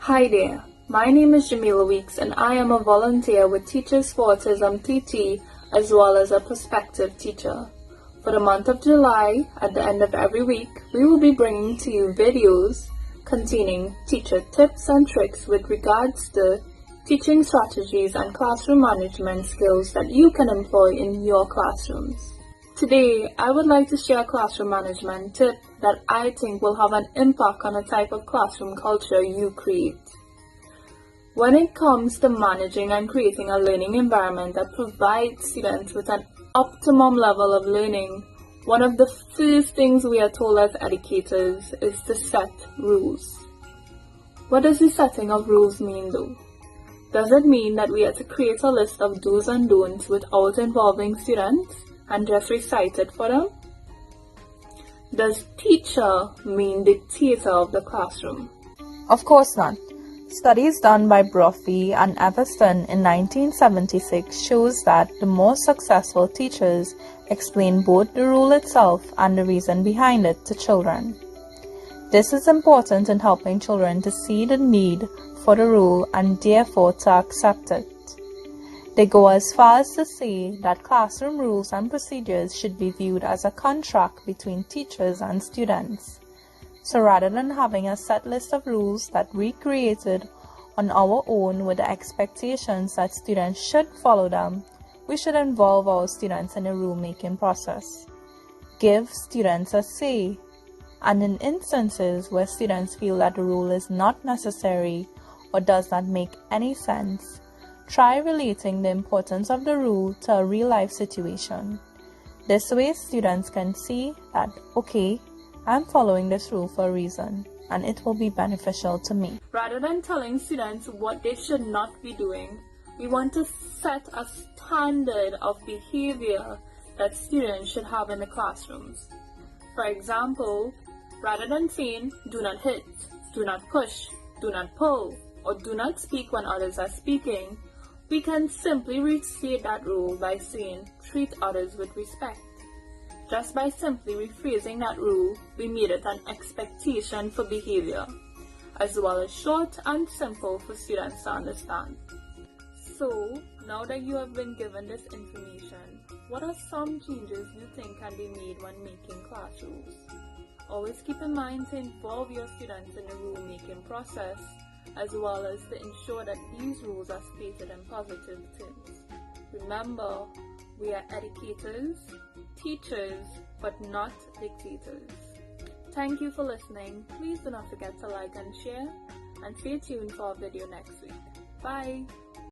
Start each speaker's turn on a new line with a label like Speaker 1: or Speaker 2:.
Speaker 1: Hi there, my name is Jermeelah Weeks and I am a volunteer with Teachers for Autism TT as well as a prospective teacher. For the month of July, at the end of every week, we will be bringing to you videos containing teacher tips and tricks with regards to teaching strategies and classroom management skills that you can employ in your classrooms. Today, I would like to share a classroom management tip that I think will have an impact on the type of classroom culture you create. When it comes to managing and creating a learning environment that provides students with an optimum level of learning, one of the first things we are told as educators is to set rules. What does the setting of rules mean though? Does it mean that we are to create a list of do's and don'ts without involving students and just recite it for them? Does teacher mean dictator of the classroom?
Speaker 2: Of course not. Studies done by Brophy and Everson in 1976 shows that the most successful teachers explain both the rule itself and the reason behind it to children. This is important in helping children to see the need for the rule and therefore to accept it. They go as far as to say that classroom rules and procedures should be viewed as a contract between teachers and students. So rather than having a set list of rules that we created on our own with the expectations that students should follow them, we should involve our students in the rule-making process. Give students a say, and in instances where students feel that the rule is not necessary or does not make any sense, try relating the importance of the rule to a real-life situation. This way students can see that, okay, I'm following this rule for a reason, and it will be beneficial to me.
Speaker 1: Rather than telling students what they should not be doing, we want to set a standard of behavior that students should have in the classrooms. For example, rather than saying, do not hit, do not push, do not pull, or do not speak when others are speaking, we can simply restate that rule by saying, treat others with respect. Just by simply rephrasing that rule, we made it an expectation for behavior, as well as short and simple for students to understand. So, now that you have been given this information, what are some changes you think can be made when making class rules? Always keep in mind to involve your students in the rule-making process, as well as to ensure that these rules are stated in positive terms. Remember, we are educators, teachers, but not dictators. Thank you for listening. Please do not forget to like and share, and stay tuned for our video next week. Bye!